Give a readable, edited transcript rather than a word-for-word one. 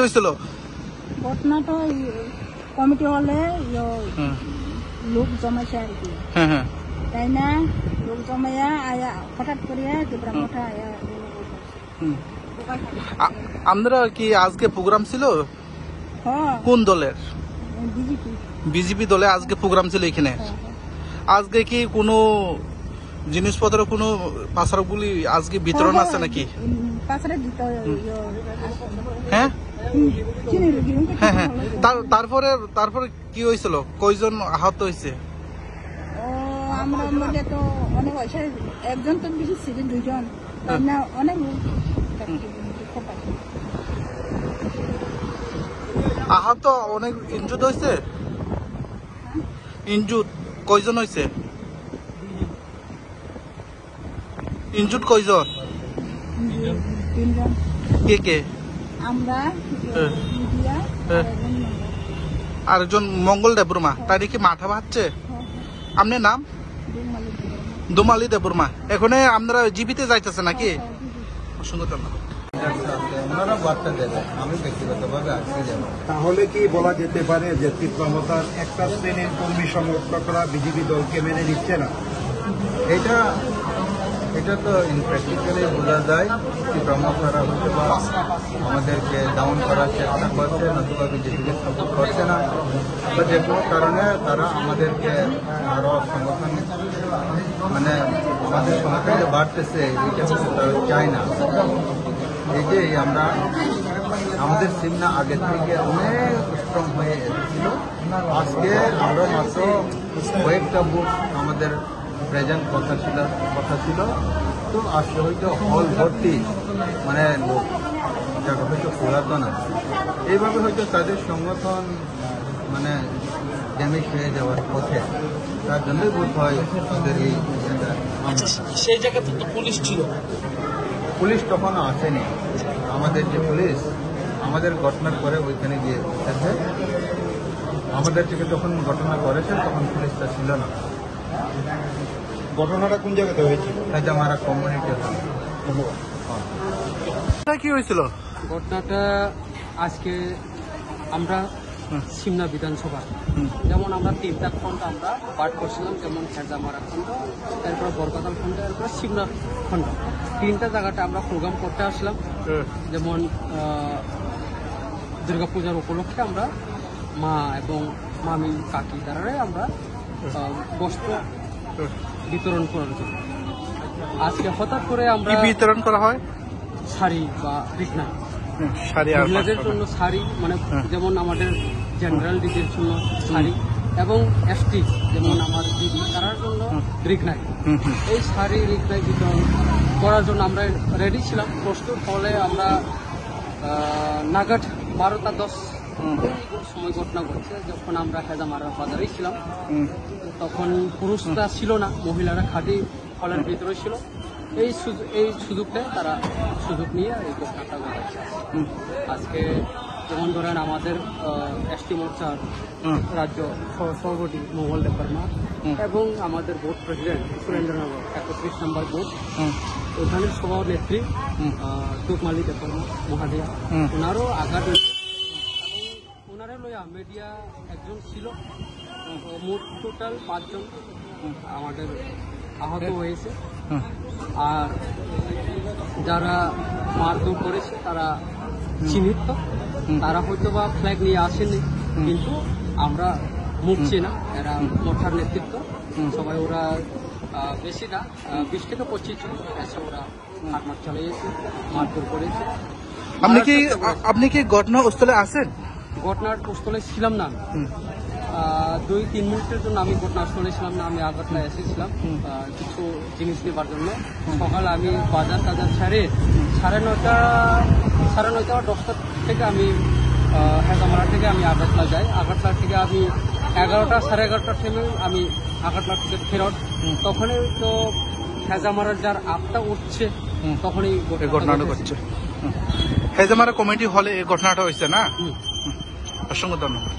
হয়েছিল? ঘটনাটা কমিটি হলে লোক জমাইছে আর কি। তাই না, লোক জমাইয়া আয়া হঠাৎ করে মোটা আয়া আমরা কি আজকে প্রোগ্রাম ছিল? কোন দলের? বিজেপি দলে আজকে প্রোগ্রাম ছিল এখানে। আজকে কি কোনো জিনিসপত্র কোনো পাচারগুলি আজকে বিতরণ আছে নাকি? হ্যাঁ হ্যাঁ। তারপরে কি হয়েছিল? কয়জন আহত হয়েছে? আমরা মধ্যে তো অনেক হয়েছে, একজন তো বেশি ছিল, দুইজন অনেক আহত অনেক ইনজুড হয়েছে। ইনজুড কয়জন হয়েছে? ইনজুড কয়জন? কে কে? আমরা আরেকজন মঙ্গল দেববর্মা। তাই কি মাথা ভাবছে? আপনার নাম? দুমালি দেববর্মা। এখানে আমরা জীবিতে যাইতেছে নাকি? অসংখ্য ধন্যবাদ। আমি ব্যক্তিগতভাবে আজকে যাব। তাহলে কি বলা যেতে পারে যে তীব্রমতার একটা শ্রেণীর কর্মী সমর্থকরা বিজেপি দলকে মেনে নিচ্ছে না? এটা তো প্র্যাকটিক্যালি বোঝা যায় তীব্রমতারা হয়তো বা আমাদেরকে ডাউন করার চেষ্টা করছে, নতুবা বিজেপিকে সাপোর্ট করছে না, তো যে কোনো কারণে তারা আমাদেরকে আরো সংগঠন মানে আমাদের সংগঠন যে বাড়তেছে এটা হচ্ছে তারা চায় না। এই যে আমরা আমাদের সিমনা আগের থেকে অনেক স্ট্রং হয়ে এসেছিল, আজকে আমরা মাত্র কয়েকটা বুথ আমাদের প্রেজেন্ট কথা ছিল, তো আজকে হয়তো হল ভর্তি মানে লোক যারা হয়তো পুরাতন আছে, এইভাবে হয়তো তাদের সংগঠন মানে ড্যামেজ হয়ে যাওয়ার পথে, তার জন্যই বোধ হয় তাদের এই সেই জায়গাতে তো পুলিশ ছিল। পুলিশ তখনও আসেনি। আমাদের যে পুলিশ আমাদের ঘটনার পরে ওইখানে গিয়ে এসেছে, আমাদের থেকে যখন ঘটনা করেছে তখন পুলিশটা ছিল না। ঘটনাটা কোন জায়গাতে হয়েছিল? হাজামারা কমিউনিটি। কি হয়েছিল? ঘটনাটা আজকে আমরা সিমনা বিধানসভা যেমন আমরা 3টা খন্ড আমরা পাঠ করছিলাম, যেমন হেজামারা খন্ড, এরপর বরকাতাল খন্ড, এরপর সিমনা খন্ড। 3টা জায়গাটা আমরা প্রোগ্রাম করতে আসলাম। যেমন দুর্গাপূজার উপলক্ষে আমরা মা এবং মামি কাকি দ্বারাই আমরা বস্ত্র বিতরণ করার জন্য আজকে হঠাৎ করে আমরা বিতরণ করা হয় শাড়ি বা রিকনা শাড়ি, মহিলাদের জন্য শাড়ি, মানে যেমন আমাদের জেনারেল দিদির জন্য শাড়ি এবং এসটি যেমন আমার দিদি তার জন্য রিকনাই। এই শাড়ি রিকনাই বিতরণ করার জন্য আমরা রেডি ছিলাম, প্রস্তুত হলে আমরা নাগাদ 12টা 10 সময় ঘটনা ঘটছে। যখন আমরা হেজামারা বাজারেই ছিলাম তখন পুরুষরা ছিল না, মহিলারা খাদি হলের ভিতরে ছিল। এই সুযোগটাই তারা সুযোগ নিয়ে এই ঘটনাটা ঘটাচ্ছে। আজকে যেমন ধরেন আমাদের এসটি মোর্চার রাজ্য সভাপতি মঙ্গল দেববর্মা এবং আমাদের বোর্ড প্রেসিডেন্ট সুরেন্দ্রনগর 31 নম্বর বোর্ড, ওখানের সভানেত্রী দুমালি দেববর্মা মহাদিয়া, ওনারও আঘাত, ওনারা লইয়া মিডিয়া একজন ছিল। মোট টোটাল 5 জন আমাদের আহত হয়েছে। আর যারা মারধর করেছে তারা চিহ্নিত, তারা হয়তো বা ফ্ল্যাগ নিয়ে আসেনি, কিন্তু আমরা মুখ চিনা, এরা মোটার নেতৃত্ব সবাই, ওরা বেশি না 20 থেকে 25 জন এসে ওরা হাটমাট চালিয়েছে, মারধর করেছে। আপনি কি ঘটনাস্থলে আছেন? ঘটনার স্থলে ছিলাম না, 2-3 মিনিটের জন্য আমি ঘটনাস্থলে ছিলাম না। আমি আগরতলা এসেছিলাম কিছু জিনিস নেবার জন্য। সকালে আমি বাজার ছেড়ে 9:30 বা 10টা থেকে আমি হেজামারা থেকে আমি আগরতলা যাই। আগরতলা থেকে আমি 11টা 11:30টার টাইমে আমি আগরতলা থেকে ফেরত, তখনই তো হেজামারার যার আপটা উঠছে তখনই ঘটনাটা ঘটছে। হেজামারা কমিটি হলে এই ঘটনাটা হয়েছে না? অসংখ্য ধন্যবাদ।